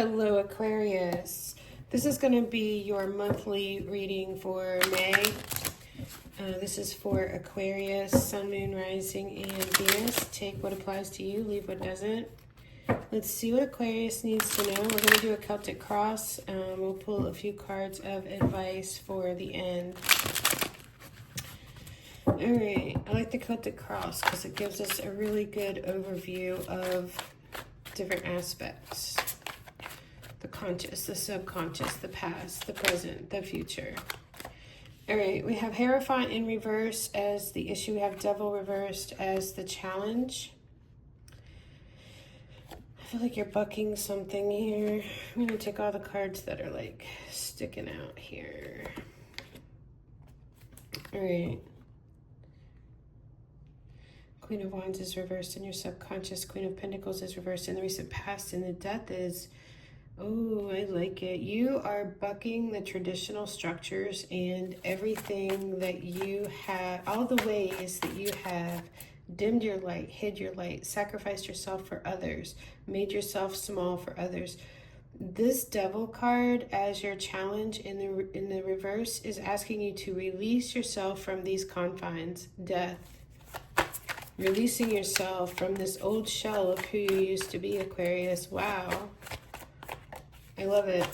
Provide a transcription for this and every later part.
Hello, Aquarius. This is going to be your monthly reading for May. This is for Aquarius, Sun, Moon, Rising, and Venus. Take what applies to you, leave what doesn't. Let's see what Aquarius needs to know. We're going to do a Celtic cross. We'll pull a few cards of advice for the end. All right, I like the Celtic cross because it gives us a really good overview of different aspects. The conscious, the subconscious, the past, the present, the future. All right, we have Hierophant in reverse as the issue. We have Devil reversed as the challenge. I feel like you're bucking something here. I'm going to take all the cards that are like sticking out here. All right. Queen of Wands is reversed in your subconscious. Queen of Pentacles is reversed in the recent past. And the Death is... oh, I like it. You are bucking the traditional structures and everything that you have, all the ways that you have dimmed your light, hid your light, sacrificed yourself for others, made yourself small for others. This Devil card as your challenge in the reverse is asking you to release yourself from these confines, death. Releasing yourself from this old shell of who you used to be, Aquarius. Wow. I love it.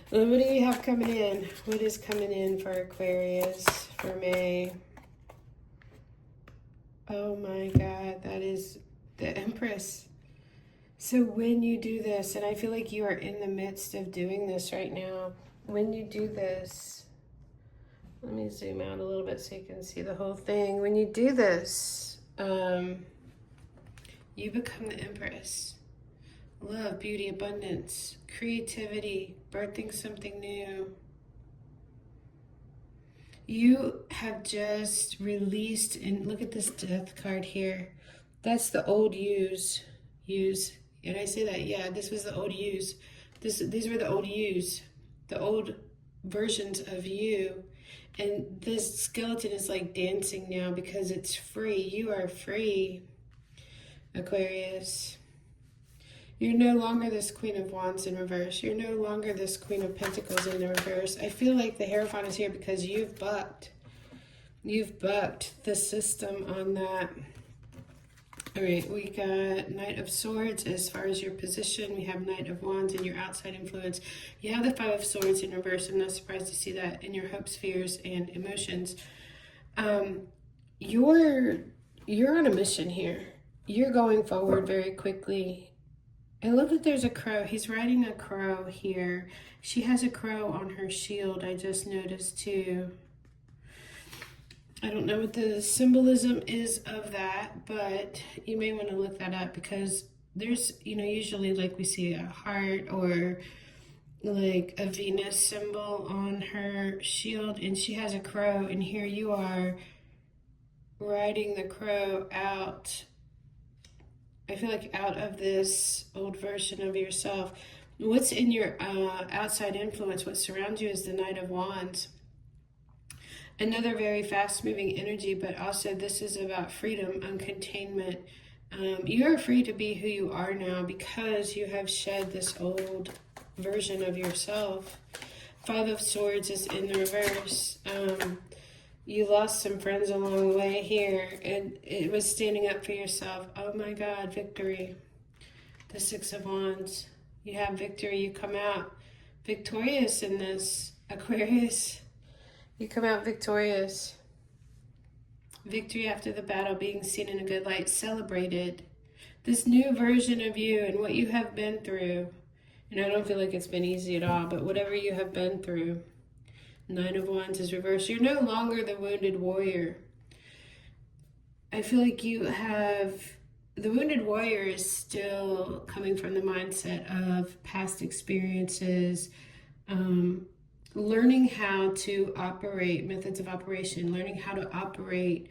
What do you have coming in? What is coming in for Aquarius for May? Oh my God, that is the Empress. So when you do this, and I feel like you are in the midst of doing this right now. When you do this, let me zoom out a little bit so you can see the whole thing. When you do this, you become the Empress. Love, beauty, abundance, creativity, birthing something new. You have just released, and look at this Death card here. That's the old yous. And I say that, yeah, this was the old yous. These were the old yous, the old versions of you. And this skeleton is like dancing now because it's free. You are free, Aquarius. You're no longer this Queen of Wands in reverse. You're no longer this Queen of Pentacles in the reverse. I feel like the Hierophant is here because you've bucked. You've bucked the system on that. All right, we got Knight of Swords as far as your position. We have Knight of Wands and your outside influence. You have the Five of Swords in reverse. I'm not surprised to see that in your hopes, fears, and emotions. You're on a mission here. You're going forward very quickly. I love that there's a crow. He's riding a crow here. She has a crow on her shield, I just noticed too. I don't know what the symbolism is of that, but you may want to look that up because there's, usually like we see a heart or like a Venus symbol on her shield, and she has a crow, and here you are riding the crow out. I feel like out of this old version of yourself. What's in your outside influence, what surrounds you is the Knight of Wands. Another very fast-moving energy, but also this is about freedom and containment. You are free to be who you are now because you have shed this old version of yourself. Five of Swords is in the reverse. You lost some friends along the way here, and it was standing up for yourself. Oh my God, victory. The Six of Wands. You have victory. You come out victorious in this, Aquarius. You come out victorious. Victory after the battle, being seen in a good light, celebrated. This new version of you and what you have been through. And I don't feel like it's been easy at all, but whatever you have been through. Nine of Wands is reversed. You're no longer the wounded warrior. I feel like you have... the wounded warrior is still coming from the mindset of past experiences, learning how to operate, methods of operation, learning how to operate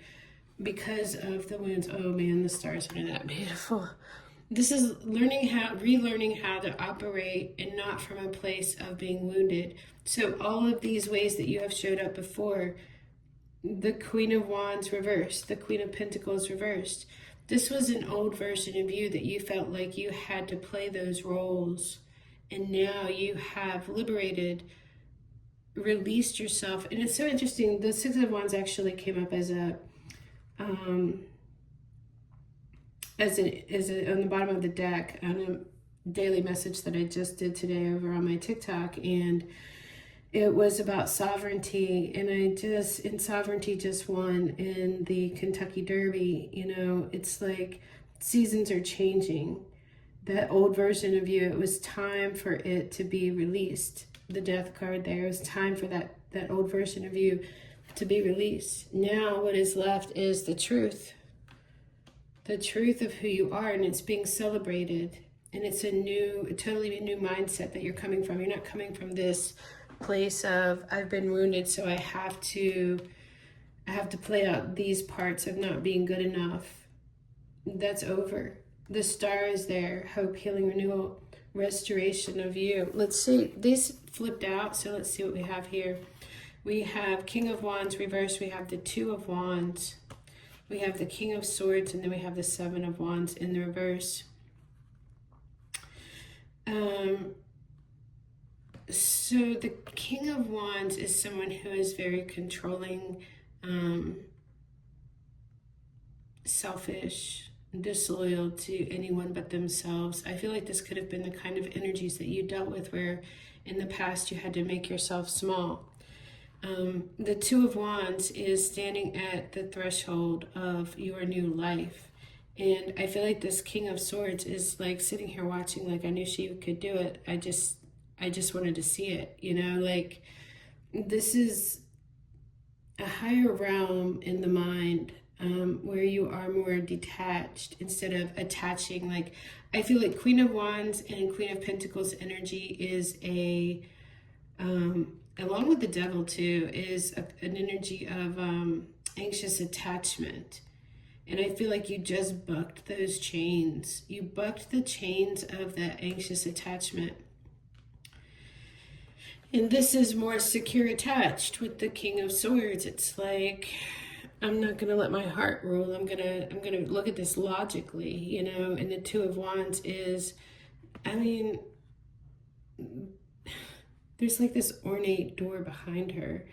because of the wounds. Oh man, the stars are that beautiful. This is relearning how to operate and not from a place of being wounded. So all of these ways that you have showed up before, the Queen of Wands reversed, the Queen of Pentacles reversed. This was an old version of you that you felt like you had to play those roles and now you have liberated, released yourself. And it's so interesting, the Six of Wands actually came up as a on the bottom of the deck on a daily message that I just did today over on my TikTok, and it was about sovereignty, and sovereignty just won in the Kentucky Derby. You know, it's like seasons are changing. That old version of you, it was time for it to be released. The Death card there, it was time for that old version of you to be released. Now what is left is the truth of who you are, and it's being celebrated. And it's a totally new mindset that you're coming from. You're not coming from this place of, I've been wounded, so I have to play out these parts of not being good enough. That's over. The star is there. Hope, healing, renewal, restoration of you. Let's see. These flipped out, so let's see what we have here. We have King of Wands reversed. We have the Two of Wands. We have the King of Swords, and then we have the Seven of Wands in the reverse. So the King of Wands is someone who is very controlling, selfish, disloyal to anyone but themselves. I feel like this could have been the kind of energies that you dealt with where in the past you had to make yourself small. The Two of Wands is standing at the threshold of your new life. And I feel like this King of Swords is like sitting here watching, like, I knew she could do it. I just wanted to see it, you know, like this is a higher realm in the mind, where you are more detached instead of attaching. Like, I feel like Queen of Wands and Queen of Pentacles energy is along with the Devil too, is an energy of anxious attachment. And I feel like you just bucked those chains. You bucked the chains of that anxious attachment. And this is more secure attached with the King of Swords. It's like, I'm not going to let my heart rule. I'm going to look at this logically, you know. And the Two of Wands is, I mean, there's like this ornate door behind her.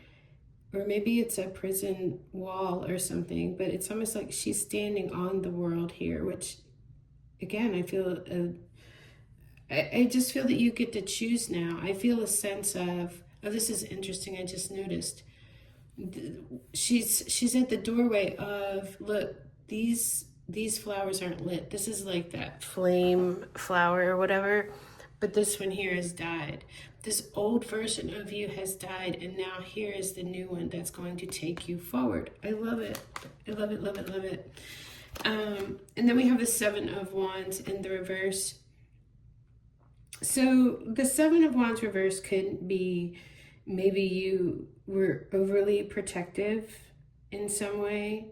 Or maybe it's a prison wall or something, but it's almost like she's standing on the world here, which, again, I feel, I just feel that you get to choose now. I feel a sense of, oh, this is interesting, I just noticed. She's at the doorway of, look, these flowers aren't lit. This is like that flame flower or whatever, but this one here has died. This old version of you has died, and now here is the new one that's going to take you forward. I love it. I love it, love it, love it. And then we have the Seven of Wands in the reverse. So the Seven of Wands reverse could be maybe you were overly protective in some way.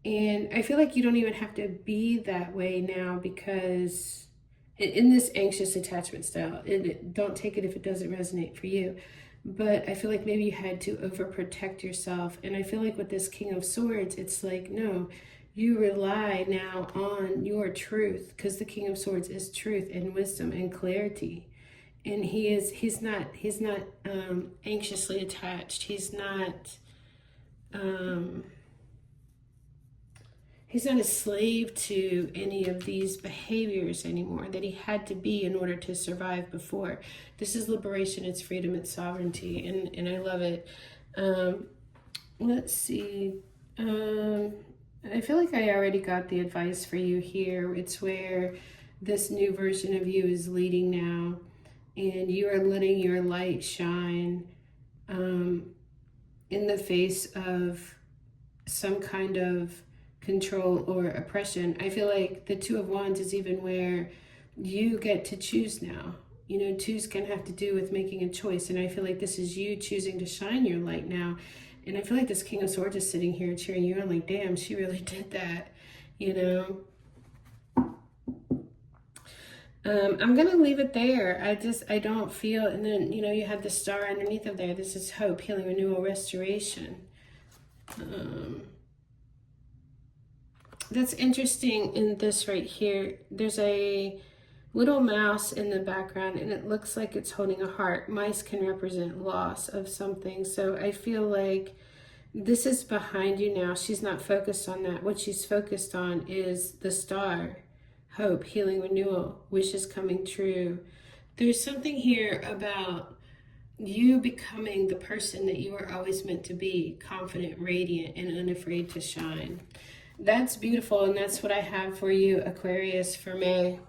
And I feel like you don't even have to be that way now, because in this anxious attachment style, don't take it if it doesn't resonate for you. But I feel like maybe you had to overprotect yourself. And I feel like with this King of Swords, it's like, no, you rely now on your truth, because the King of Swords is truth and wisdom and clarity. And he's not anxiously attached. He's not a slave to any of these behaviors anymore that he had to be in order to survive before. This is liberation, it's freedom, it's sovereignty, and I love it. Let's see. I feel like I already got the advice for you here. It's where this new version of you is leading now, and you are letting your light shine in the face of some kind of control or oppression. I feel like the Two of Wands is even where you get to choose now. You know, choose can have to do with making a choice, and I feel like this is you choosing to shine your light now. And I feel like this King of Swords is sitting here cheering you on, like, damn, she really did that, you know. I'm gonna leave it there. I don't feel, and then, you know, you have the star underneath of there. This is hope, healing, renewal, restoration. That's interesting in this right here. There's a little mouse in the background, and it looks like it's holding a heart. Mice can represent loss of something. So I feel like this is behind you now. She's not focused on that. What she's focused on is the star, hope, healing, renewal, wishes coming true. There's something here about you becoming the person that you were always meant to be, confident, radiant, and unafraid to shine. That's beautiful, and that's what I have for you, Aquarius, for May.